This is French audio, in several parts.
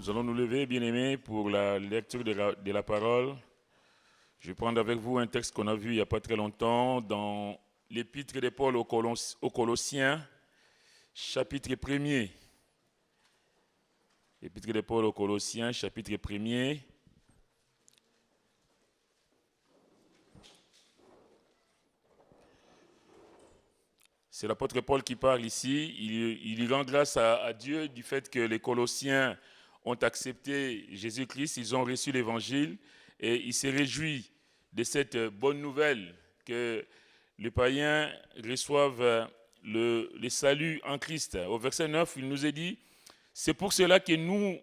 Nous allons nous lever, bien-aimés, pour la lecture de la parole. Je vais prendre avec vous un texte qu'on a vu il n'y a pas très longtemps dans l'épître de Paul aux Colossiens, chapitre 1er. L'épître de Paul aux Colossiens, chapitre 1er. C'est l'apôtre Paul qui parle ici. Il rend grâce à Dieu du fait que les Colossiens ont accepté Jésus-Christ, ils ont reçu l'évangile et il se réjouit de cette bonne nouvelle que les païens reçoivent le salut en Christ. Au verset 9, il nous est dit, c'est pour cela que nous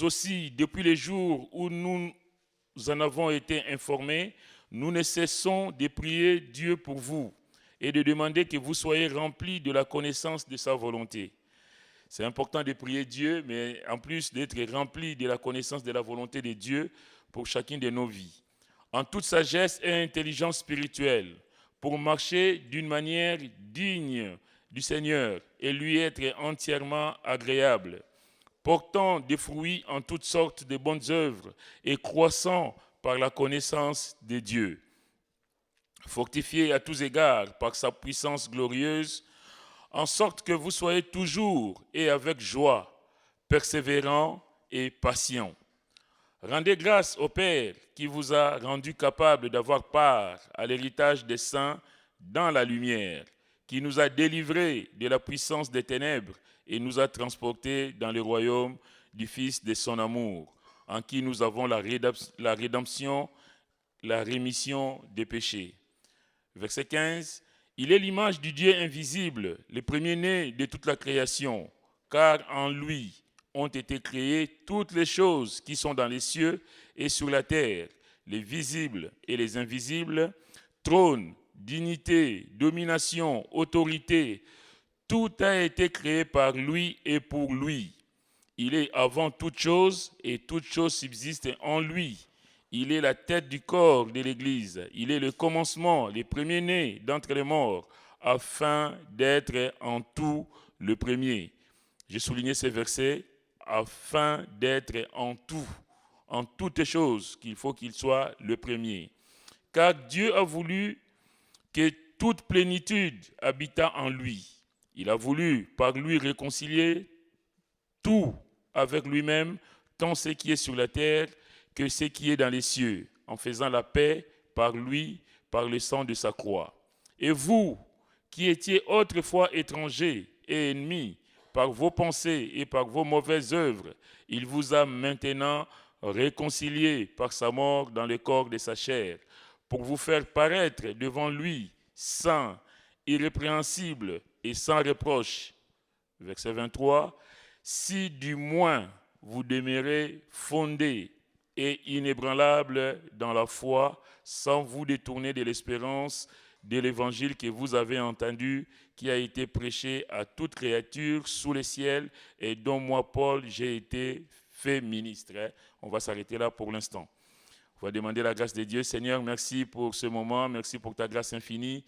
aussi, depuis les jours où nous en avons été informés, nous ne cessons de prier Dieu pour vous et de demander que vous soyez remplis de la connaissance de sa volonté. C'est important de prier Dieu, mais en plus d'être remplis de la connaissance de la volonté de Dieu pour chacune de nos vies. En toute sagesse et intelligence spirituelle, pour marcher d'une manière digne du Seigneur et lui être entièrement agréable, portant des fruits en toutes sortes de bonnes œuvres et croissant par la connaissance de Dieu. Fortifié à tous égards par sa puissance glorieuse, en sorte que vous soyez toujours et avec joie, persévérants et patients. Rendez grâce au Père qui vous a rendu capable d'avoir part à l'héritage des saints dans la lumière, qui nous a délivrés de la puissance des ténèbres et nous a transportés dans le royaume du Fils de son amour, en qui nous avons la rédemption, la rémission des péchés. Verset 15. Il est l'image du Dieu invisible, le premier-né de toute la création, car en lui ont été créées toutes les choses qui sont dans les cieux et sur la terre, les visibles et les invisibles, trône, dignité, domination, autorité. Tout a été créé par lui et pour lui. Il est avant toute chose et toute chose subsiste en lui. Il est la tête du corps de l'Église. Il est le commencement, le premier-né d'entre les morts, afin d'être en tout le premier. J'ai souligné ces versets, afin d'être en toutes choses, qu'il faut qu'il soit le premier. Car Dieu a voulu que toute plénitude habitât en lui. Il a voulu par lui réconcilier tout avec lui-même, tant ce qui est sur la terre que ce qui est dans les cieux, en faisant la paix par lui, par le sang de sa croix. Et vous, qui étiez autrefois étrangers et ennemis par vos pensées et par vos mauvaises œuvres, il vous a maintenant réconciliés par sa mort dans le corps de sa chair, pour vous faire paraître devant lui saint, irrépréhensible et sans reproche. Verset 23, si du moins vous demeurez fondés et inébranlable dans la foi, sans vous détourner de l'espérance de l'évangile que vous avez entendu, qui a été prêché à toute créature sous le ciel et dont moi, Paul, j'ai été fait ministre. On va s'arrêter là pour l'instant. On va demander la grâce de Dieu. Seigneur, merci pour ce moment, merci pour ta grâce infinie.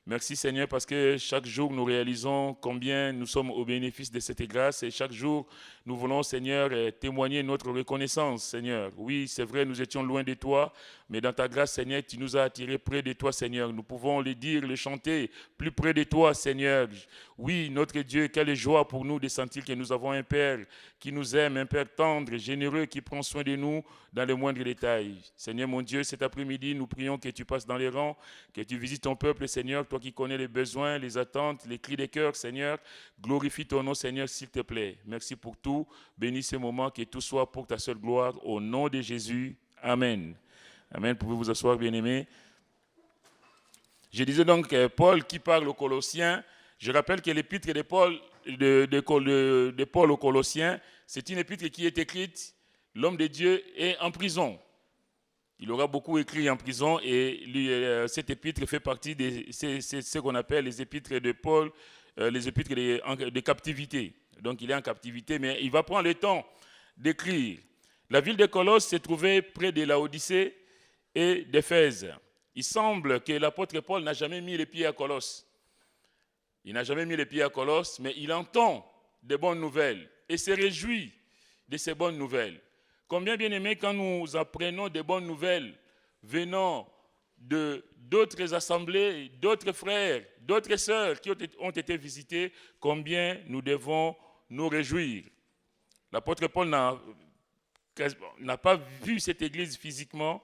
Merci Seigneur parce que chaque jour nous réalisons combien nous sommes au bénéfice de cette grâce et chaque jour nous voulons Seigneur témoigner notre reconnaissance Seigneur. Oui c'est vrai nous étions loin de toi mais dans ta grâce Seigneur tu nous as attirés près de toi Seigneur. Nous pouvons le dire, le chanter plus près de toi Seigneur. Oui notre Dieu quelle joie pour nous de sentir que nous avons un Père qui nous aime, un Père tendre, généreux qui prend soin de nous dans les moindres détails. Seigneur mon Dieu cet après-midi nous prions que tu passes dans les rangs, que tu visites ton peuple Seigneur. Toi qui connais les besoins, les attentes, les cris des cœurs, Seigneur, glorifie ton nom, Seigneur, s'il te plaît. Merci pour tout. Bénis ce moment, que tout soit pour ta seule gloire. Au nom de Jésus. Amen. Amen. Pouvez vous asseoir, bien-aimés. Je disais donc Paul qui parle aux Colossiens. Je rappelle que l'épître de Paul, de Paul aux Colossiens, c'est une épître qui est écrite. L'homme de Dieu est en prison. Il aura beaucoup écrit en prison et cette épître fait partie de ce qu'on appelle les épîtres de Paul, les épîtres de captivité. Donc il est en captivité, mais il va prendre le temps d'écrire. La ville de Colosse se trouvait près de Laodicée et d'Éphèse. Il semble que l'apôtre Paul n'a jamais mis les pieds à Colosse. Il n'a jamais mis les pieds à Colosse, mais il entend de bonnes nouvelles et se réjouit de ces bonnes nouvelles. Combien bien aimé quand nous apprenons des bonnes nouvelles venant de d'autres assemblées, d'autres frères, d'autres sœurs qui ont été visités, combien nous devons nous réjouir. L'apôtre Paul n'a pas vu cette église physiquement,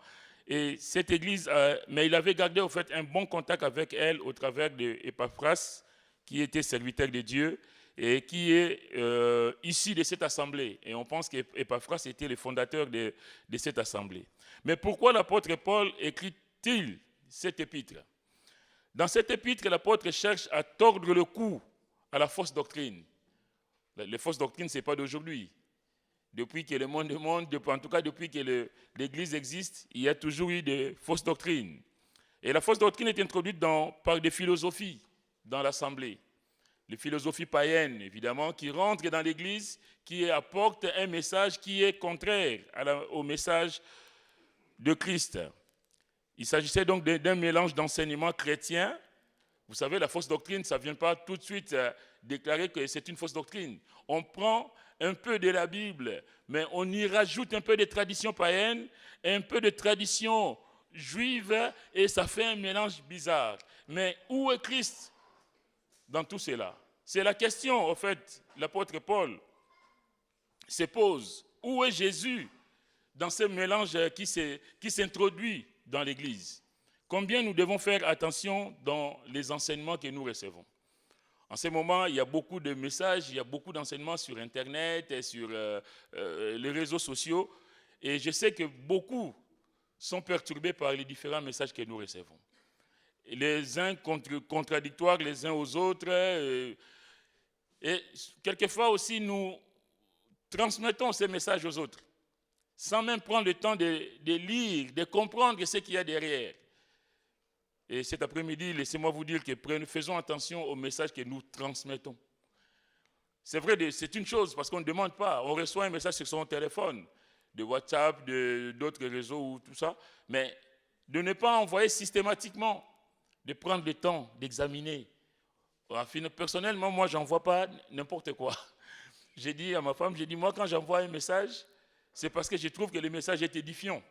et cette église, mais il avait gardé au fait un bon contact avec elle au travers d'Épaphras, qui était serviteur de Dieu et qui est issu de cette assemblée. Et on pense qu'Épaphras était le fondateur de cette assemblée. Mais pourquoi l'apôtre Paul écrit-il cet épître? Dans cet épître, l'apôtre cherche à tordre le cou à la fausse doctrine. Les fausses doctrines, ce n'est pas d'aujourd'hui. Depuis que le monde est monde, en tout cas depuis que l'Église existe, il y a toujours eu des fausses doctrines. Et la fausse doctrine est introduite par des philosophies dans l'Assemblée. Les philosophies païennes, évidemment, qui rentrent dans l'Église, qui apportent un message qui est contraire au message de Christ. Il s'agissait donc d'un mélange d'enseignements chrétiens. Vous savez, la fausse doctrine, ça ne vient pas tout de suite déclarer que c'est une fausse doctrine. On prend un peu de la Bible, mais on y rajoute un peu de traditions païennes, un peu de traditions juives, et ça fait un mélange bizarre. Mais où est Christ dans tout cela? C'est la question, en fait, l'apôtre Paul se pose. Où est Jésus dans ce mélange qui s'introduit dans l'Église? Combien nous devons faire attention dans les enseignements que nous recevons? En ce moment, il y a beaucoup de messages, il y a beaucoup d'enseignements sur Internet et sur les réseaux sociaux. Et je sais que beaucoup sont perturbés par les différents messages que nous recevons. Les uns contradictoires les uns aux autres. Et quelquefois aussi, nous transmettons ces messages aux autres, sans même prendre le temps de lire, de comprendre ce qu'il y a derrière. Et cet après-midi, laissez-moi vous dire que faisons attention aux messages que nous transmettons. C'est vrai, c'est une chose, parce qu'on ne demande pas. On reçoit un message sur son téléphone, de WhatsApp, d'autres réseaux ou tout ça, mais de ne pas envoyer systématiquement, de prendre le temps d'examiner. Personnellement, moi, je n'envoie pas n'importe quoi. J'ai dit à ma femme, moi, quand j'envoie un message, c'est parce que je trouve que le message est édifiant.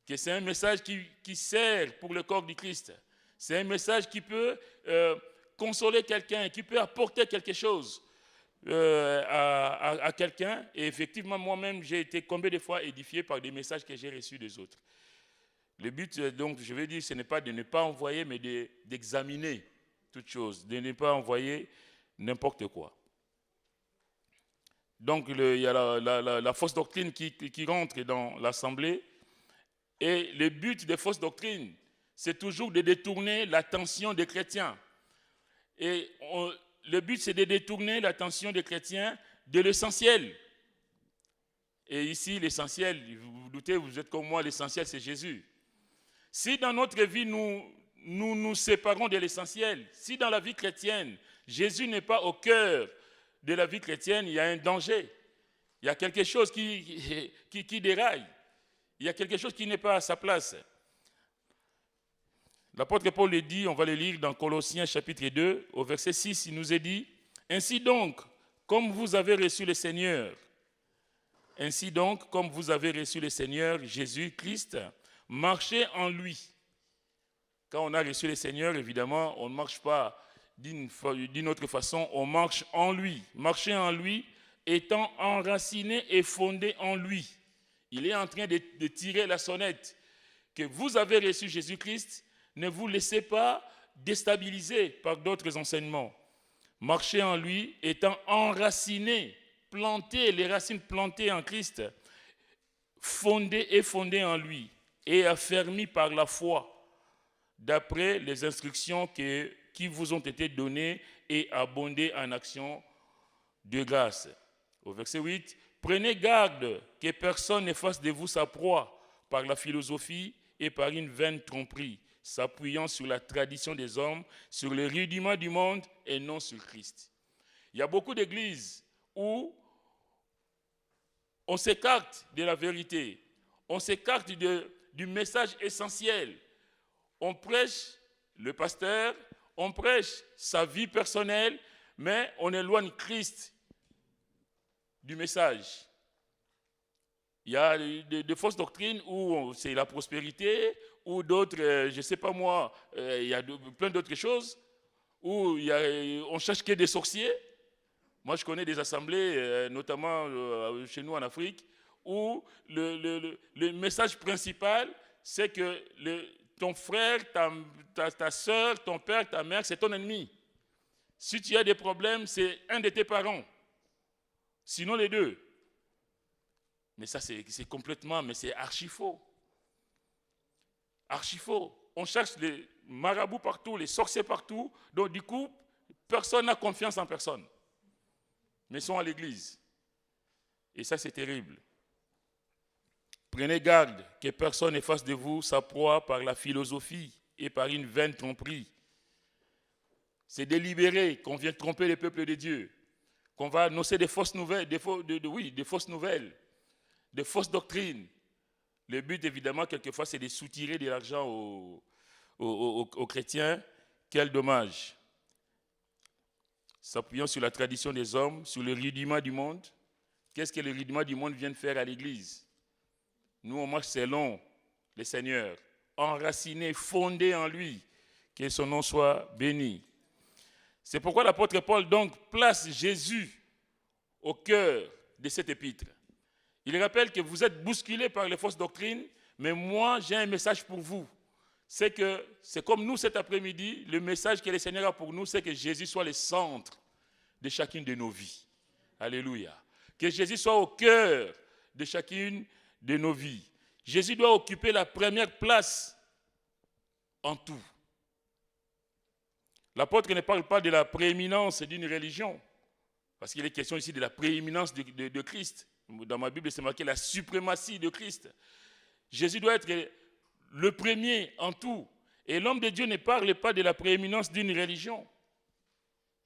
Que c'est un message qui sert pour le corps du Christ. C'est un message qui peut consoler quelqu'un, qui peut apporter quelque chose à quelqu'un. Et effectivement, moi-même, j'ai été combien de fois édifié par des messages que j'ai reçus des autres. Le but, donc, je veux dire, ce n'est pas de ne pas envoyer, mais d'examiner toute chose, de ne pas envoyer n'importe quoi. Donc, il y a la fausse doctrine qui rentre dans l'assemblée. Et le but des fausses doctrines, c'est toujours de détourner l'attention des chrétiens. Et le but, c'est de détourner l'attention des chrétiens de l'essentiel. Et ici, l'essentiel, vous vous doutez, vous êtes comme moi, l'essentiel, c'est Jésus. Si dans notre vie, nous séparons de l'essentiel, si dans la vie chrétienne, Jésus n'est pas au cœur de la vie chrétienne, il y a un danger. Il y a quelque chose qui déraille. Il y a quelque chose qui n'est pas à sa place. L'apôtre Paul le dit, on va le lire dans Colossiens chapitre 2, au verset 6, il nous est dit, « Ainsi donc, comme vous avez reçu le Seigneur, Jésus-Christ, marchez en lui. » Quand on a reçu le Seigneur, évidemment, on ne marche pas d'une autre façon, on marche en lui. Marcher en lui, étant enraciné et fondé en lui. Il est en train de tirer la sonnette que vous avez reçu Jésus-Christ. Ne vous laissez pas déstabiliser par d'autres enseignements. Marchez en lui, étant enraciné, planté, les racines plantées en Christ, fondé en lui et affermi par la foi, d'après les instructions qui vous ont été données et abondées en actions de grâce. Au verset 8, prenez garde que personne ne fasse de vous sa proie par la philosophie et par une vaine tromperie, s'appuyant sur la tradition des hommes, sur les rudiments du monde et non sur Christ. Il y a beaucoup d'églises où on s'écarte de la vérité, on s'écarte du message essentiel. On prêche le pasteur, on prêche sa vie personnelle, mais on éloigne Christ du message. Il y a de fausses doctrines où c'est la prospérité, ou d'autres, je ne sais pas moi, il y a plein d'autres choses, où on cherche que des sorciers. Moi, je connais des assemblées, notamment chez nous en Afrique, où le message principal, c'est que ton frère, ta soeur, ton père, ta mère, c'est ton ennemi. Si tu as des problèmes, c'est un de tes parents. Sinon les deux. Mais ça, c'est complètement, mais c'est archi faux. Archi faux. On cherche les marabouts partout, les sorciers partout. Donc du coup, personne n'a confiance en personne. Mais ils sont à l'église. Et ça, c'est terrible. Prenez garde que personne ne fasse de vous sa proie par la philosophie et par une vaine tromperie. C'est délibéré qu'on vient tromper le peuple de Dieu, qu'on va annoncer des fausses nouvelles, des fausses nouvelles, des fausses doctrines. Le but, évidemment, quelquefois, c'est de soutirer de l'argent aux chrétiens. Quel dommage. S'appuyant sur la tradition des hommes, sur le rudiment du monde. Qu'est-ce que le rudiment du monde vient de faire à l'Église? Nous, on marche selon le Seigneur, enracinés, fondés en lui, que son nom soit béni. C'est pourquoi l'apôtre Paul donc place Jésus au cœur de cette épître. Il rappelle que vous êtes bousculés par les fausses doctrines, mais moi j'ai un message pour vous. C'est comme nous cet après-midi, le message que le Seigneur a pour nous, c'est que Jésus soit le centre de chacune de nos vies. Alléluia. Que Jésus soit au cœur de chacune de nos vies. Jésus doit occuper la première place en tout. L'apôtre ne parle pas de la prééminence d'une religion, parce qu'il est question ici de la prééminence de Christ. Dans ma Bible, c'est marqué la suprématie de Christ. Jésus doit être le premier en tout. Et l'homme de Dieu ne parle pas de la prééminence d'une religion.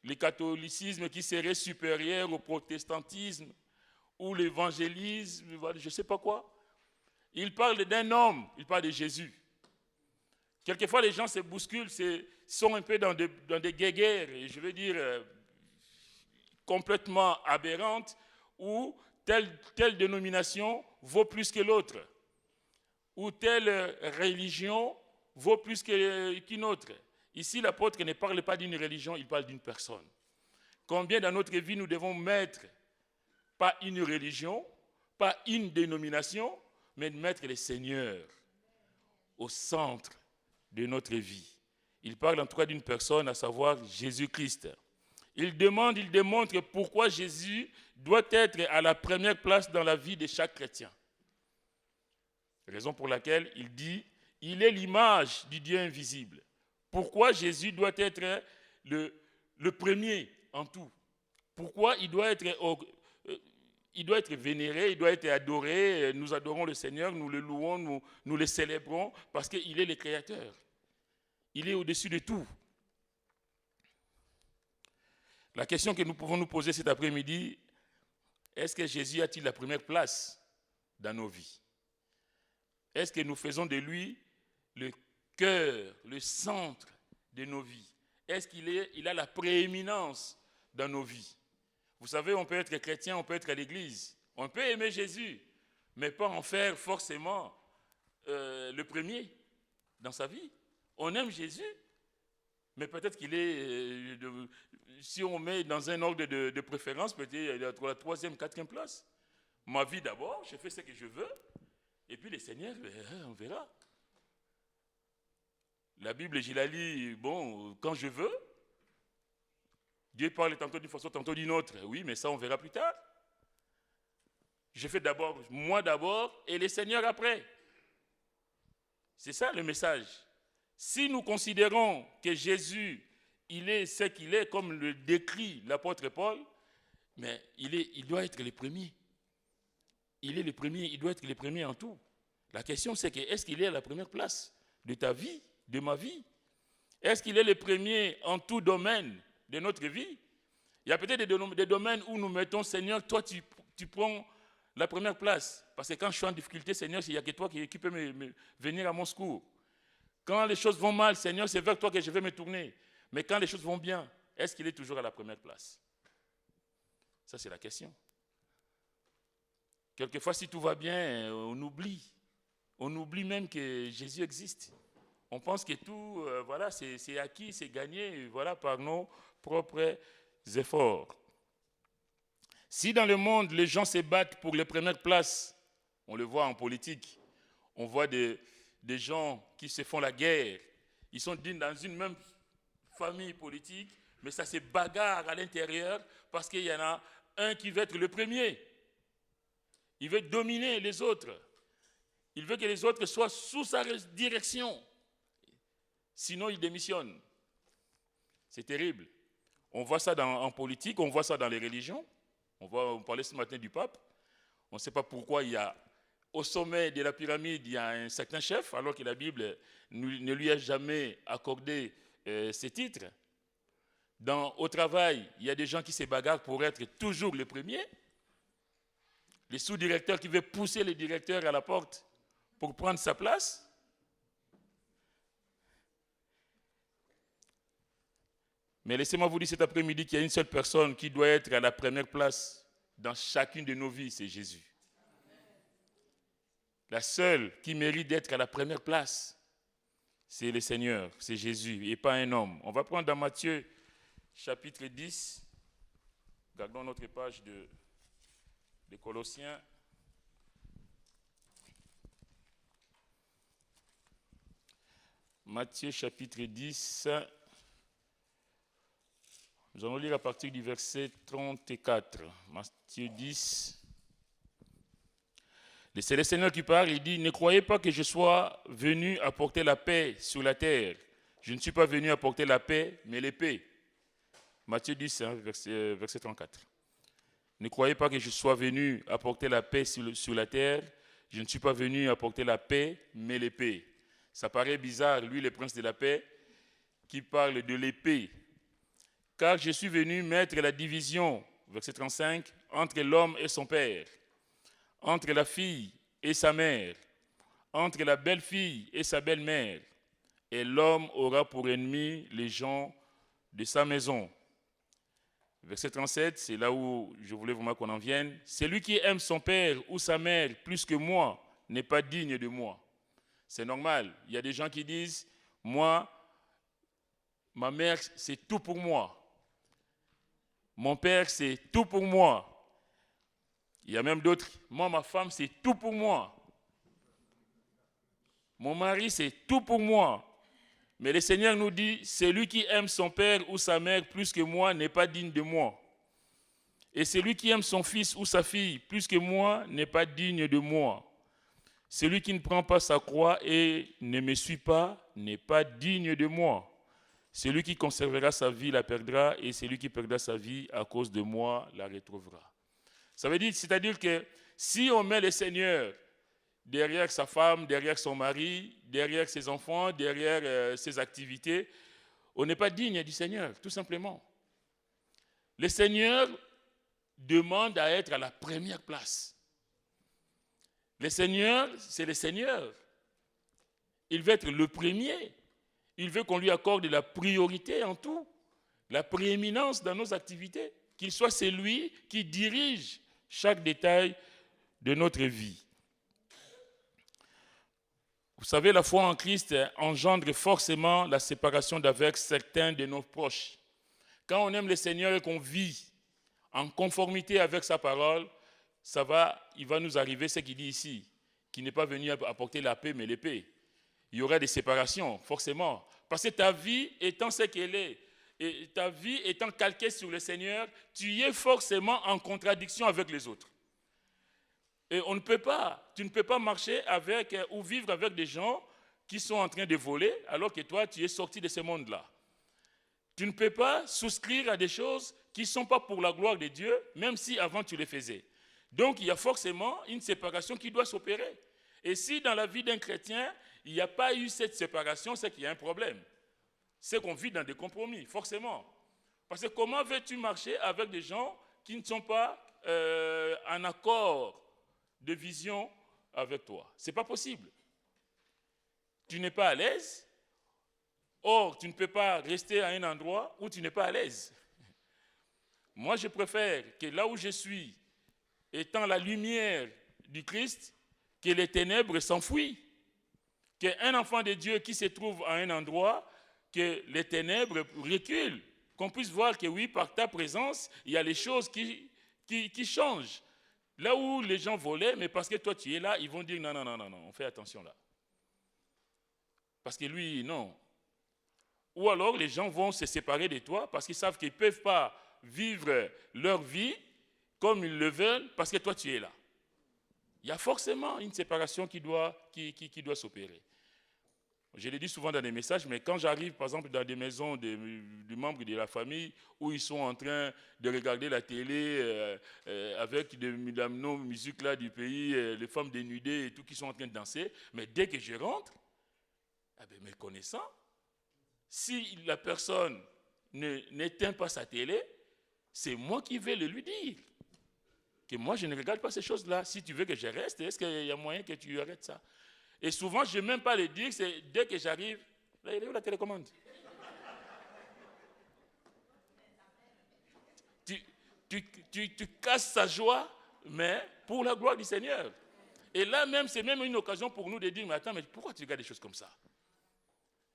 Le catholicisme qui serait supérieur au protestantisme, ou l'évangélisme, je ne sais pas quoi. Il parle d'un homme, il parle de Jésus. Quelquefois, les gens se bousculent, sont un peu dans des guéguerres, et je veux dire, complètement aberrantes, où telle dénomination vaut plus que l'autre, ou telle religion vaut plus qu'une autre. Ici, l'apôtre ne parle pas d'une religion, il parle d'une personne. Combien dans notre vie nous devons mettre, pas une religion, pas une dénomination, mais de mettre le Seigneur au centre de notre vie. Il parle en tout cas d'une personne, à savoir Jésus-Christ. Il démontre pourquoi Jésus doit être à la première place dans la vie de chaque chrétien. Raison pour laquelle il dit, il est l'image du Dieu invisible. Pourquoi Jésus doit être le premier en tout? Pourquoi il doit être vénéré, il doit être adoré? Nous adorons le Seigneur, nous le louons, nous le célébrons, parce qu'il est le Créateur. Il est au-dessus de tout. La question que nous pouvons nous poser cet après-midi, est-ce que Jésus a-t-il la première place dans nos vies? Est-ce que nous faisons de lui le cœur, le centre de nos vies? Est-ce qu'il a la prééminence dans nos vies? Vous savez, on peut être chrétien, on peut être à l'église, on peut aimer Jésus, mais pas en faire forcément le premier dans sa vie. On aime Jésus, mais peut-être qu'il est, si on met dans un ordre de préférence, peut-être entre la 3e, 4e place. Ma vie d'abord, je fais ce que je veux, et puis le Seigneur, on verra. La Bible, je la lis, quand je veux. Dieu parle tantôt d'une façon, tantôt d'une autre. Oui, mais ça, on verra plus tard. Je fais d'abord, moi d'abord, et le Seigneur après. C'est ça le message. Si nous considérons que Jésus, il est ce qu'il est, comme le décrit l'apôtre Paul, mais il doit être le premier. Il est le premier, il doit être le premier en tout. La question, c'est que est-ce qu'il est à la première place de ta vie, de ma vie? Est-ce qu'il est le premier en tout domaine de notre vie? Il y a peut-être des domaines où nous mettons, Seigneur, toi tu prends la première place. Parce que quand je suis en difficulté, Seigneur, il n'y a que toi qui peux venir à mon secours. Quand les choses vont mal, Seigneur, c'est vers toi que je vais me tourner. Mais quand les choses vont bien, est-ce qu'il est toujours à la première place? Ça, c'est la question. Quelquefois, si tout va bien, on oublie. On oublie même que Jésus existe. On pense que tout, voilà, c'est acquis, c'est gagné, voilà, par nos propres efforts. Si dans le monde, les gens se battent pour les premières places, on le voit en politique, on voit des gens qui se font la guerre. Ils sont dans une même famille politique, mais ça se bagarre à l'intérieur parce qu'il y en a un qui veut être le premier. Il veut dominer les autres. Il veut que les autres soient sous sa direction. Sinon, il démissionne. C'est terrible. On voit ça en politique, on voit ça dans les religions. On parlait ce matin du pape. On ne sait pas pourquoi il y a, au sommet de la pyramide, il y a un certain chef, alors que la Bible ne lui a jamais accordé ces titres. Au travail, il y a des gens qui se bagarrent pour être toujours le premier. Les sous-directeurs qui veulent pousser les directeurs à la porte pour prendre sa place. Mais laissez-moi vous dire cet après-midi qu'il y a une seule personne qui doit être à la première place dans chacune de nos vies, c'est Jésus. La seule qui mérite d'être à la première place, c'est le Seigneur, c'est Jésus et pas un homme. On va prendre dans Matthieu chapitre 10, gardons notre page de Colossiens. Matthieu chapitre 10, nous allons lire à partir du verset 34. Matthieu 10. C'est le Seigneur qui parle, il dit « Ne croyez pas que je sois venu apporter la paix sur la terre. Je ne suis pas venu apporter la paix, mais l'épée. » Matthieu 10, verset 34. « Ne croyez pas que je sois venu apporter la paix sur la terre. Je ne suis pas venu apporter la paix, mais l'épée. » Ça paraît bizarre, lui, le prince de la paix, qui parle de l'épée. « Car je suis venu mettre la division, verset 35, entre l'homme et son père, entre la fille et sa mère, entre la belle-fille et sa belle-mère, et l'homme aura pour ennemi les gens de sa maison. » Verset 37, c'est là où je voulais vraiment qu'on en vienne. « Celui qui aime son père ou sa mère plus que moi n'est pas digne de moi. » C'est normal. Il y a des gens qui disent, moi, ma mère, c'est tout pour moi. Mon père, c'est tout pour moi. Il y a même d'autres, moi, ma femme, c'est tout pour moi. Mon mari, c'est tout pour moi. Mais le Seigneur nous dit, celui qui aime son père ou sa mère plus que moi n'est pas digne de moi. Et celui qui aime son fils ou sa fille plus que moi n'est pas digne de moi. Celui qui ne prend pas sa croix et ne me suit pas n'est pas digne de moi. Celui qui conservera sa vie la perdra, et celui qui perdra sa vie à cause de moi la retrouvera. Ça veut dire, c'est-à-dire que si on met le Seigneur derrière sa femme, derrière son mari, derrière ses enfants, derrière ses activités, on n'est pas digne du Seigneur, tout simplement. Le Seigneur demande à être à la première place. Le Seigneur, c'est le Seigneur. Il veut être le premier. Il veut qu'on lui accorde la priorité en tout, la prééminence dans nos activités, qu'il soit celui qui dirige chaque détail de notre vie. Vous savez, la foi en Christ engendre forcément la séparation d'avec certains de nos proches. Quand on aime le Seigneur et qu'on vit en conformité avec sa parole, il va nous arriver ce qu'il dit ici, qui n'est pas venu apporter la paix, mais l'épée. Il y aura des séparations, forcément. Parce que ta vie étant ce qu'elle est, et ta vie étant calquée sur le Seigneur, tu y es forcément en contradiction avec les autres. Et tu ne peux pas marcher avec ou vivre avec des gens qui sont en train de voler, alors que toi, tu es sorti de ce monde-là. Tu ne peux pas souscrire à des choses qui ne sont pas pour la gloire de Dieu, même si avant tu les faisais. Donc, il y a forcément une séparation qui doit s'opérer. Et si dans la vie d'un chrétien, il n'y a pas eu cette séparation, c'est qu'il y a un problème. C'est qu'on vit dans des compromis, forcément. Parce que comment veux-tu marcher avec des gens qui ne sont pas en accord de vision avec toi? Ce n'est pas possible. Tu n'es pas à l'aise. Or, tu ne peux pas rester à un endroit où tu n'es pas à l'aise. Moi, je préfère que là où je suis, étant la lumière du Christ, que les ténèbres s'enfuient. Qu'un enfant de Dieu qui se trouve à un endroit, que les ténèbres reculent. Qu'on puisse voir que oui, par ta présence, il y a les choses qui changent. Là où les gens volaient, mais parce que toi tu es là, ils vont dire non, on fait attention là. Parce que lui, non. Ou alors les gens vont se séparer de toi parce qu'ils savent qu'ils ne peuvent pas vivre leur vie comme ils le veulent parce que toi tu es là. Il y a forcément une séparation qui doit s'opérer. Je le dis souvent dans des messages, mais quand j'arrive par exemple dans des maisons de membres de la famille où ils sont en train de regarder la télé avec la musique là du pays, les femmes dénudées et tout qui sont en train de danser, mais dès que je rentre, me connaissant, si la personne n'éteint pas sa télé, c'est moi qui vais le lui dire. Que moi, je ne regarde pas ces choses-là. Si tu veux que je reste, est-ce qu'il y a moyen que tu arrêtes ça? Et souvent, je n'ai même pas le dire, c'est dès que j'arrive, là, il est où la télécommande? Tu casses sa joie, mais pour la gloire du Seigneur. Et là même, c'est même une occasion pour nous de dire, mais attends, mais pourquoi tu regardes des choses comme ça?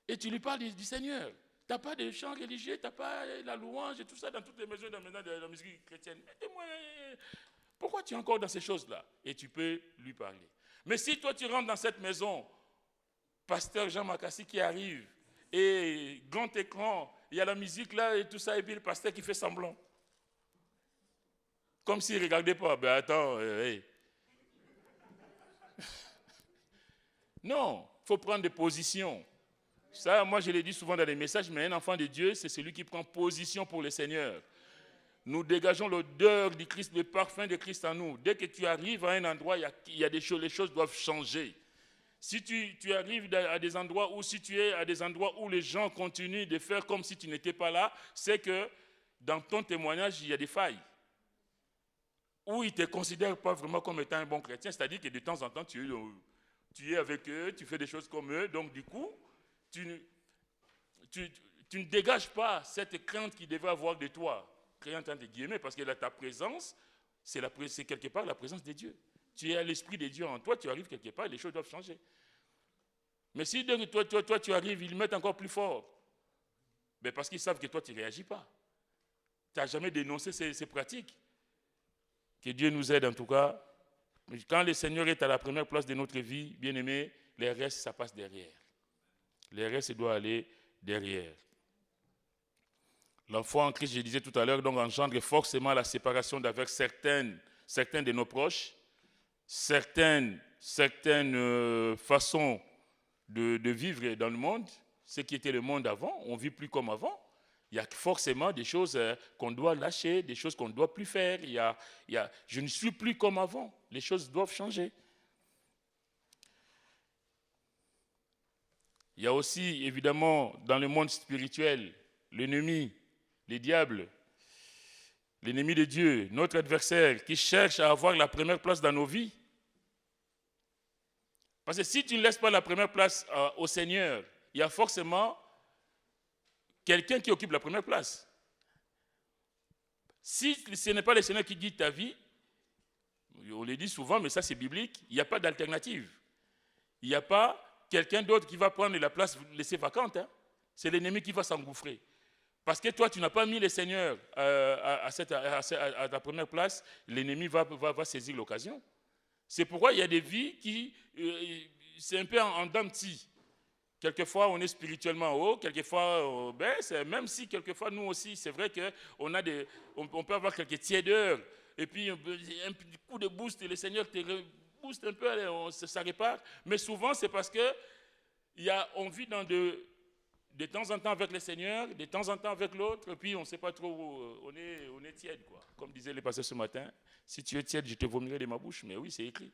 Et tu lui parles du Seigneur. Tu n'as pas de chant religieux, tu n'as pas la louange et tout ça dans toutes les maisons de la musique chrétienne. Mettez-moi, pourquoi tu es encore dans ces choses-là? Et tu peux lui parler. Mais si toi tu rentres dans cette maison, pasteur Jean Makassi qui arrive, et grand écran, il y a la musique là et tout ça, et puis le pasteur qui fait semblant. Comme s'il ne regardait pas. Ben attends, hey. Non, il faut prendre des positions. Ça, moi je l'ai dit souvent dans les messages, mais un enfant de Dieu, c'est celui qui prend position pour le Seigneur. Nous dégageons l'odeur du Christ, le parfum de Christ en nous. Dès que tu arrives à un endroit, il y a des choses, les choses doivent changer. Si tu arrives à des endroits où, si tu es à des endroits où les gens continuent de faire comme si tu n'étais pas là, c'est que dans ton témoignage, il y a des failles. Où ils ne te considèrent pas vraiment comme étant un bon chrétien, c'est-à-dire que de temps en temps, tu es avec eux, tu fais des choses comme eux, donc du coup, tu ne dégages pas cette crainte qu'ils devaient avoir de toi. Crainte entre guillemets, parce que là, ta présence, c'est quelque part la présence de Dieu. Tu es à l'Esprit de Dieu en toi, tu arrives quelque part, les choses doivent changer. Mais si toi tu arrives, ils le mettent encore plus fort. Mais parce qu'ils savent que toi, tu ne réagis pas. Tu n'as jamais dénoncé ces pratiques. Que Dieu nous aide en tout cas. Quand le Seigneur est à la première place de notre vie, bien aimé, les restes, ça passe derrière. Les restes doivent aller derrière. La foi en Christ, je disais tout à l'heure, donc engendre forcément la séparation d'avec certains de nos proches, certaines façons de vivre dans le monde, ce qui était le monde avant, on ne vit plus comme avant. Il y a forcément des choses qu'on doit lâcher, des choses qu'on ne doit plus faire. Je ne suis plus comme avant, les choses doivent changer. Il y a aussi, évidemment, dans le monde spirituel, l'ennemi, les diables, l'ennemi de Dieu, notre adversaire, qui cherche à avoir la première place dans nos vies. Parce que si tu ne laisses pas la première place au Seigneur, il y a forcément quelqu'un qui occupe la première place. Si ce n'est pas le Seigneur qui guide ta vie, on le dit souvent, mais ça c'est biblique, il n'y a pas d'alternative. Il n'y a pas quelqu'un d'autre qui va prendre la place laissée vacante. Hein. C'est l'ennemi qui va s'engouffrer. Parce que toi, tu n'as pas mis le Seigneur à ta première place, l'ennemi va saisir l'occasion. C'est pourquoi il y a des vies qui, c'est un peu en dents de scie. Quelquefois, on est spirituellement haut, quelquefois, même si quelquefois, nous aussi, c'est vrai qu'on peut avoir quelques tiédeurs, et puis un petit coup de boost, et le Seigneur te booste un peu, ça répare. Mais souvent, c'est parce qu'on vit de temps en temps avec le Seigneur, de temps en temps avec l'autre, et puis on ne sait pas trop, on est tiède, quoi. Comme disait le pasteur ce matin, si tu es tiède, je te vomirai de ma bouche. Mais oui, c'est écrit.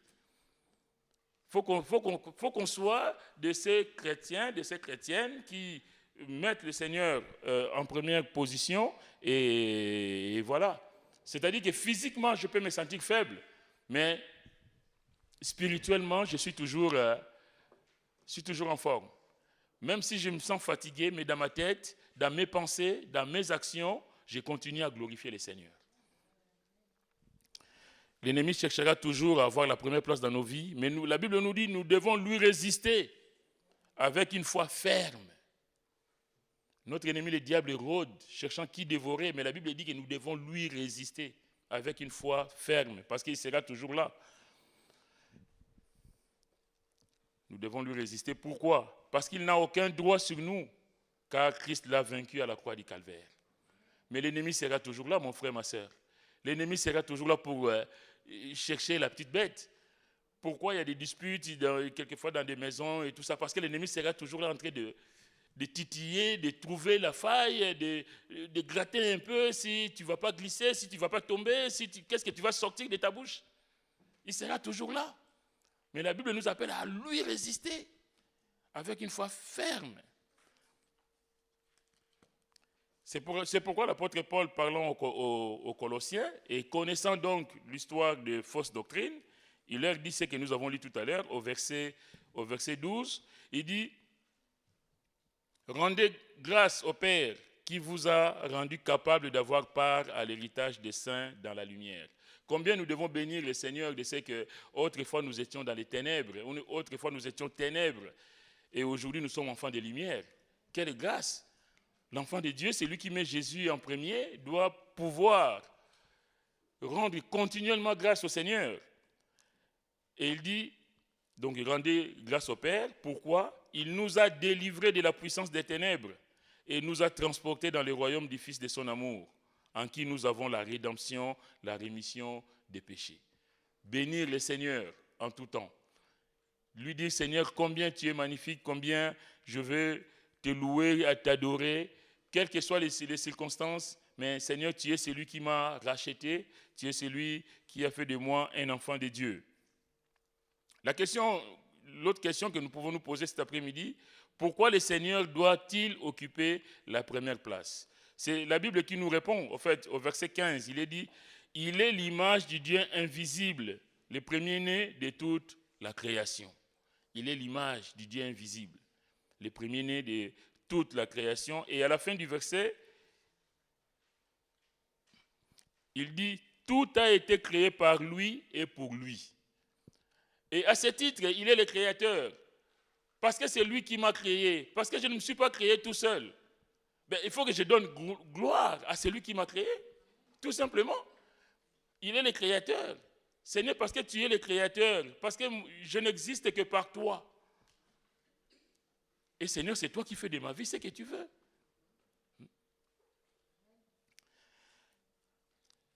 Faut qu'on soit de ces chrétiens, de ces chrétiennes qui mettent le Seigneur en première position, et voilà. C'est-à-dire que physiquement, je peux me sentir faible, mais spirituellement, je suis toujours en forme. Même si je me sens fatigué, mais dans ma tête, dans mes pensées, dans mes actions, je continue à glorifier le Seigneur. L'ennemi cherchera toujours à avoir la première place dans nos vies, mais la Bible nous dit que nous devons lui résister avec une foi ferme. Notre ennemi, le diable, rôde, cherchant qui dévorer, mais la Bible dit que nous devons lui résister avec une foi ferme, parce qu'il sera toujours là. Nous devons lui résister. Pourquoi? Parce qu'il n'a aucun droit sur nous, car Christ l'a vaincu à la croix du Calvaire. Mais l'ennemi sera toujours là, mon frère, ma soeur. L'ennemi sera toujours là pour chercher la petite bête. Pourquoi il y a des disputes quelquefois dans des maisons et tout ça? Parce que l'ennemi sera toujours là en train de titiller, de trouver la faille, de gratter un peu si tu ne vas pas glisser, si tu ne vas pas tomber, qu'est-ce que tu vas sortir de ta bouche? Il sera toujours là. Mais la Bible nous appelle à lui résister avec une foi ferme. C'est pourquoi l'apôtre Paul, parlant aux Colossiens et connaissant donc l'histoire de fausses doctrines, il leur dit ce que nous avons lu tout à l'heure au verset 12. Il dit « Rendez grâce au Père qui vous a rendu capable d'avoir part à l'héritage des saints dans la lumière. » Combien nous devons bénir le Seigneur de ce que autrefois nous étions dans les ténèbres, autrefois nous étions ténèbres, et aujourd'hui nous sommes enfants de lumière. Quelle grâce! L'enfant de Dieu, c'est lui qui met Jésus en premier, doit pouvoir rendre continuellement grâce au Seigneur. Et il dit, donc rendez grâce au Père. Pourquoi? Il nous a délivrés de la puissance des ténèbres et nous a transportés dans le royaume du Fils de son amour, en qui nous avons la rédemption, la rémission des péchés. Bénir le Seigneur en tout temps. Lui dire, Seigneur, combien tu es magnifique, combien je veux te louer, à t'adorer, quelles que soient les circonstances, mais Seigneur, tu es celui qui m'a racheté, tu es celui qui a fait de moi un enfant de Dieu. L'autre question que nous pouvons nous poser cet après-midi, pourquoi le Seigneur doit-il occuper la première place? C'est la Bible qui nous répond, au fait, au verset 15, il est dit, « Il est l'image du Dieu invisible, le premier-né de toute la création. » Il est l'image du Dieu invisible, le premier-né de toute la création. Et à la fin du verset, il dit, « Tout a été créé par lui et pour lui. » Et à ce titre, il est le créateur. Parce que c'est lui qui m'a créé. Parce que je ne me suis pas créé tout seul. Ben, il faut que je donne gloire à celui qui m'a créé. Tout simplement. Il est le créateur. Ce n'est parce que tu es le créateur. Parce que je n'existe que par toi. Et Seigneur, c'est toi qui fais de ma vie ce que tu veux.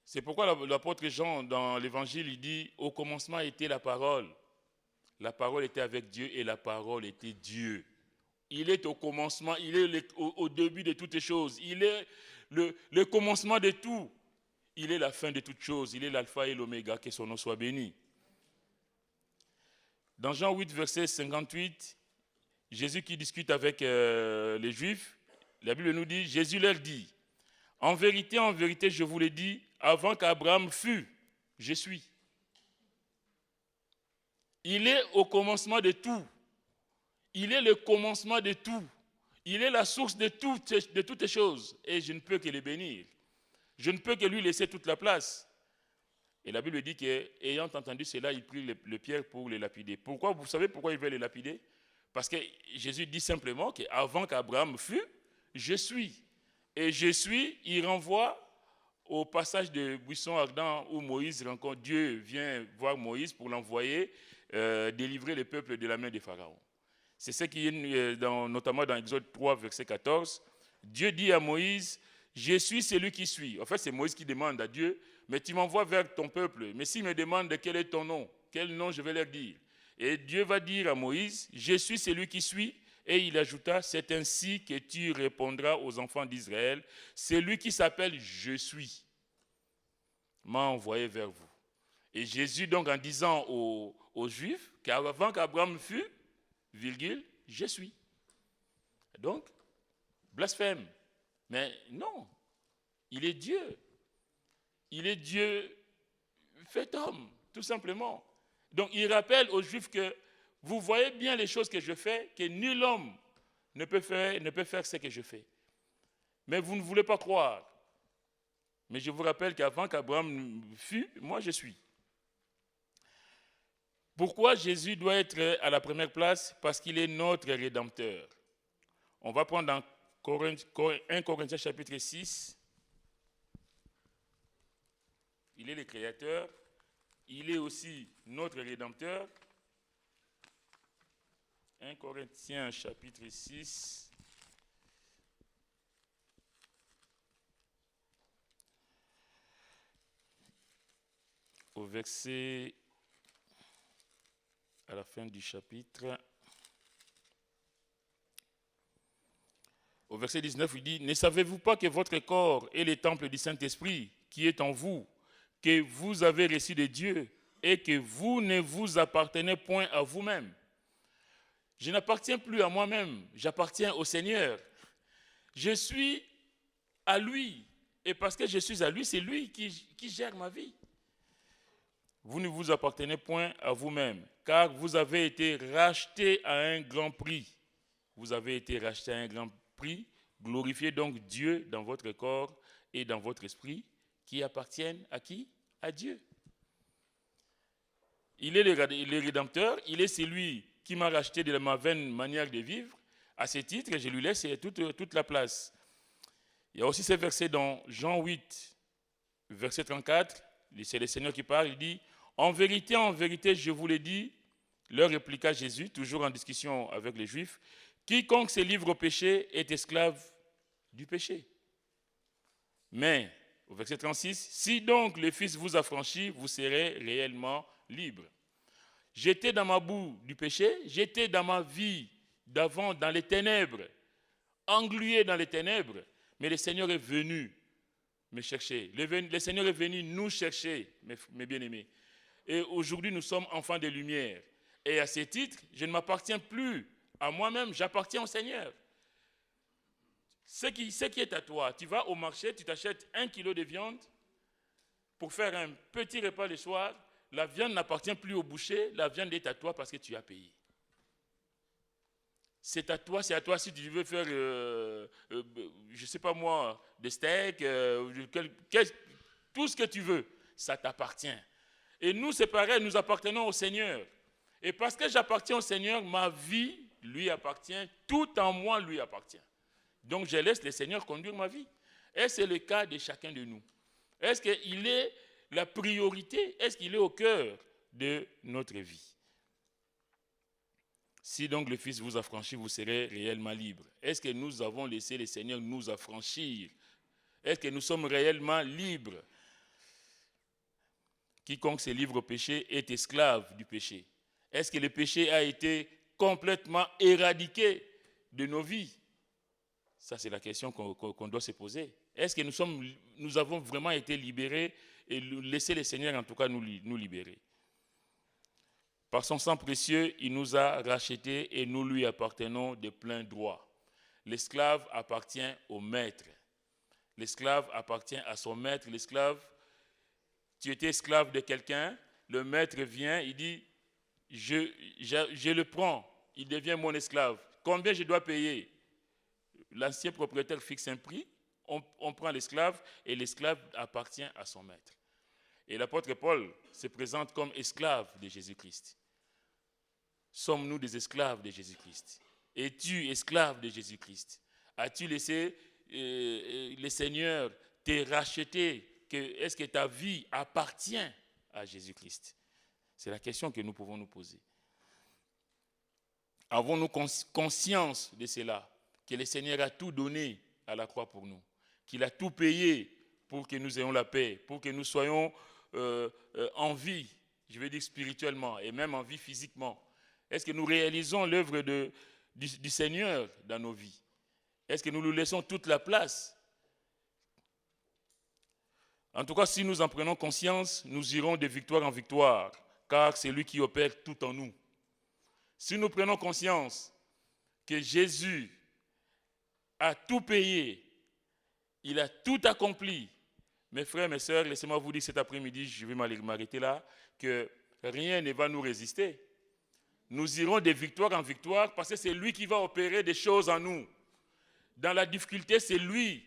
C'est pourquoi l'apôtre Jean, dans l'évangile, il dit, au commencement était la parole. La parole était avec Dieu et la parole était Dieu. Il est au commencement, il est au début de toutes choses. Il est le commencement de tout. Il est la fin de toutes choses. Il est l'alpha et l'oméga, que son nom soit béni. Dans Jean 8, verset 58, Jésus qui discute avec les Juifs, la Bible nous dit, Jésus leur dit, en vérité, je vous l'ai dit, avant qu'Abraham fût, je suis. Il est au commencement de tout. Il est le commencement de tout. Il est la source de toutes choses. Et je ne peux que le bénir. Je ne peux que lui laisser toute la place. Et la Bible dit qu'ayant entendu cela, il prit le pierre pour les lapider. Pourquoi? Vous savez pourquoi il veut les lapider? Parce que Jésus dit simplement qu'avant qu'Abraham fût, je suis. Et je suis, il renvoie au passage de buisson ardent où Dieu vient voir Moïse pour l'envoyer délivrer le peuple de la main des pharaons. C'est ce qui est notamment dans Exode 3, verset 14. Dieu dit à Moïse, je suis celui qui suis. En fait, c'est Moïse qui demande à Dieu, mais tu m'envoies vers ton peuple. Mais s'il me demande quel est ton nom, quel nom je vais leur dire. Et Dieu va dire à Moïse, je suis celui qui suis. Et il ajouta, c'est ainsi que tu répondras aux enfants d'Israël, celui qui s'appelle je suis m'a envoyé vers vous. Et Jésus, donc, en disant aux Juifs qu'avant qu'Abraham fût, virgule, je suis. Donc, blasphème. Mais non, il est Dieu. Il est Dieu fait homme, tout simplement. Donc, il rappelle aux Juifs que vous voyez bien les choses que je fais, que nul homme ne peut faire ce que je fais. Mais vous ne voulez pas croire. Mais je vous rappelle qu'avant qu'Abraham fût, moi je suis. Pourquoi Jésus doit être à la première place? Parce qu'il est notre Rédempteur. On va prendre dans 1 Corinthiens chapitre 6. Il est le Créateur. Il est aussi notre Rédempteur. 1 Corinthiens chapitre 6. Au verset, à la fin du chapitre, au verset 19, il dit « Ne savez-vous pas que votre corps est le temple du Saint-Esprit qui est en vous, que vous avez reçu de Dieu et que vous ne vous appartenez point à vous-même. Je n'appartiens plus à moi-même, j'appartiens au Seigneur. Je suis à lui. Et parce que je suis à lui, c'est lui qui gère ma vie. Vous ne vous appartenez point à vous-même, car vous avez été rachetés à un grand prix. Vous avez été rachetés à un grand prix. Glorifiez donc Dieu dans votre corps et dans votre esprit, qui appartiennent à qui? À Dieu. Il est le Rédempteur, il est celui qui m'a racheté de ma vaine manière de vivre. À ce titre, je lui laisse toute la place. Il y a aussi ce verset dans Jean 8, verset 34, c'est le Seigneur qui parle, il dit « En vérité, je vous l'ai dit, leur répliqua Jésus, toujours en discussion avec les Juifs, quiconque se livre au péché est esclave du péché. Mais, au verset 36, si donc le Fils vous affranchit, vous serez réellement libre. J'étais dans ma boue du péché, j'étais dans ma vie d'avant dans les ténèbres, englué dans les ténèbres, mais le Seigneur est venu me chercher. Le Seigneur est venu nous chercher, mes bien-aimés. Et aujourd'hui, nous sommes enfants de lumière. Et à ce titre, je ne m'appartiens plus à moi-même, j'appartiens au Seigneur. Ce qui est à toi, tu vas au marché, tu t'achètes 1 kilo de viande pour faire un petit repas le soir. La viande n'appartient plus au boucher, la viande est à toi parce que tu as payé. C'est à toi si tu veux faire, je ne sais pas moi, des steaks, tout ce que tu veux, ça t'appartient. Et nous, c'est pareil, nous appartenons au Seigneur. Et parce que j'appartiens au Seigneur, ma vie lui appartient, tout en moi lui appartient. Donc je laisse le Seigneur conduire ma vie. Et c'est le cas de chacun de nous. Est-ce qu'il est la priorité? Est-ce qu'il est au cœur de notre vie? Si donc le Fils vous affranchit, vous serez réellement libre. Est-ce que nous avons laissé le Seigneur nous affranchir? Est-ce que nous sommes réellement libres? Quiconque se livre au péché est esclave du péché. Est-ce que le péché a été complètement éradiqué de nos vies? Ça, c'est la question qu'on doit se poser. Est-ce que nous avons vraiment été libérés et laissé le Seigneur, en tout cas, nous libérer? Par son sang précieux, il nous a rachetés et nous lui appartenons de plein droit. L'esclave appartient au maître. L'esclave appartient à son maître. L'esclave, tu étais esclave de quelqu'un, le maître vient, il dit, je le prends, il devient mon esclave. Combien je dois payer? L'ancien propriétaire fixe un prix, on prend l'esclave et l'esclave appartient à son maître. Et l'apôtre Paul se présente comme esclave de Jésus-Christ. Sommes-nous des esclaves de Jésus-Christ? Es-tu esclave de Jésus-Christ? As-tu laissé le Seigneur te racheter? Est-ce que ta vie appartient à Jésus-Christ? C'est la question que nous pouvons nous poser. Avons-nous conscience de cela? Que le Seigneur a tout donné à la croix pour nous, qu'il a tout payé pour que nous ayons la paix, pour que nous soyons en vie, je veux dire spirituellement, et même en vie physiquement. Est-ce que nous réalisons l'œuvre du Seigneur dans nos vies? Est-ce que nous lui laissons toute la place? En tout cas, si nous en prenons conscience, nous irons de victoire en victoire, car c'est lui qui opère tout en nous. Si nous prenons conscience que Jésus a tout payé, il a tout accompli. Mes frères, mes sœurs, laissez-moi vous dire cet après-midi, je vais m'arrêter là, que rien ne va nous résister. Nous irons de victoire en victoire parce que c'est lui qui va opérer des choses en nous. Dans la difficulté, c'est lui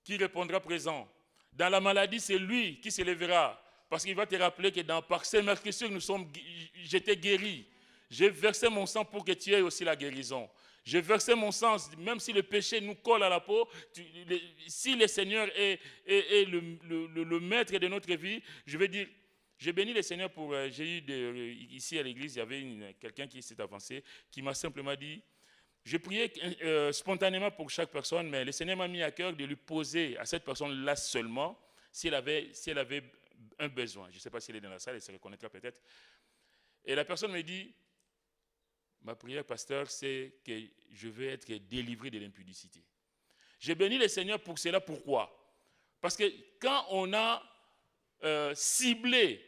qui répondra présent. Dans la maladie, c'est lui qui se lèvera Parce qu'il va te rappeler que par ces meurtrissures, j'étais guéri. J'ai versé mon sang pour que tu aies aussi la guérison. J'ai versé mon sang, même si le péché nous colle à la peau, si le Seigneur est le maître de notre vie, je vais dire, je bénis le Seigneur pour, j'ai eu ici à l'église, il y avait quelqu'un qui s'est avancé, qui m'a simplement dit, je priais spontanément pour chaque personne, mais le Seigneur m'a mis à cœur de lui poser à cette personne-là seulement, si elle avait un besoin. Je ne sais pas s'il est dans la salle, elle se reconnaîtra peut-être. Et la personne me dit, ma prière, pasteur, c'est que je veux être délivré de l'impudicité. Je bénis le Seigneur pour cela. Pourquoi? Parce que quand on a ciblé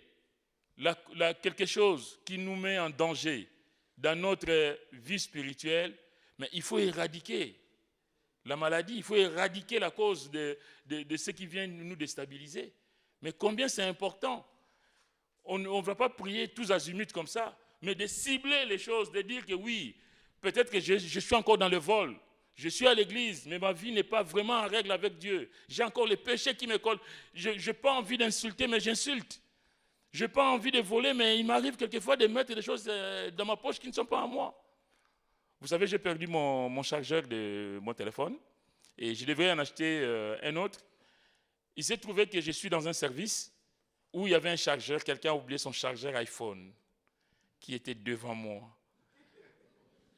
quelque chose qui nous met en danger dans notre vie spirituelle, mais il faut éradiquer la maladie, il faut éradiquer la cause de ce qui vient nous déstabiliser. Mais combien c'est important? On ne va pas prier tous azimuts comme ça, mais de cibler les choses, de dire que oui, peut-être que je suis encore dans le vol, je suis à l'église, mais ma vie n'est pas vraiment en règle avec Dieu. J'ai encore les péchés qui me collent. Je n'ai pas envie d'insulter, mais j'insulte. Je n'ai pas envie de voler, mais il m'arrive quelquefois de mettre des choses dans ma poche qui ne sont pas à moi. Vous savez, j'ai perdu mon chargeur de mon téléphone et je devrais en acheter un autre. Il s'est trouvé que je suis dans un service où il y avait un chargeur, quelqu'un a oublié son chargeur iPhone qui était devant moi.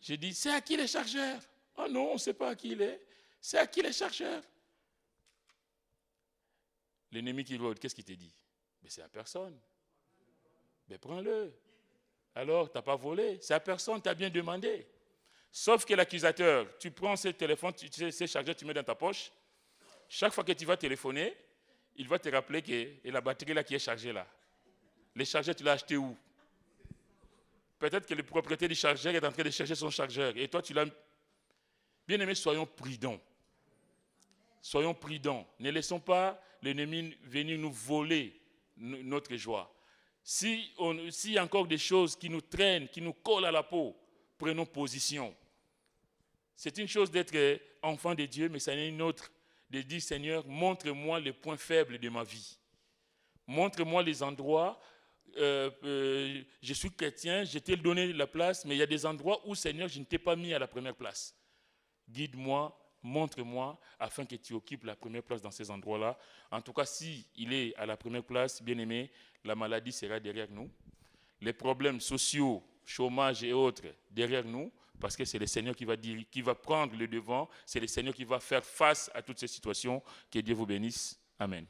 J'ai dit, c'est à qui le chargeur? Oh non, on ne sait pas à qui il est. C'est à qui le chargeur? L'ennemi qui rôde, qu'est-ce qu'il te dit? Mais c'est à personne. Mais prends-le. Alors, tu n'as pas volé. C'est à personne, tu as bien demandé. Sauf que l'accusateur, tu prends ce téléphone, ce chargeur, tu mets dans ta poche. Chaque fois que tu vas téléphoner, il va te rappeler que la batterie là qui est chargée là. Le chargeur, tu l'as acheté où? Peut-être que le propriétaire du chargeur est en train de chercher son chargeur. Et toi, tu l'as... Bien aimés, soyons prudents. Soyons prudents. Ne laissons pas l'ennemi venir nous voler notre joie. S'il y a encore des choses qui nous traînent, qui nous collent à la peau, prenons position. C'est une chose d'être enfant de Dieu, mais ça n'est une autre de dire, Seigneur, montre-moi les points faibles de ma vie. Montre-moi les endroits, je suis chrétien, je t'ai donné la place, mais il y a des endroits où, Seigneur, je ne t'ai pas mis à la première place. Guide-moi, montre-moi, afin que tu occupes la première place dans ces endroits-là. En tout cas, s'il est à la première place, bien aimé, la maladie sera derrière nous. Les problèmes sociaux, chômage et autres, derrière nous, parce que c'est le Seigneur qui va prendre le devant, c'est le Seigneur qui va faire face à toutes ces situations. Que Dieu vous bénisse. Amen.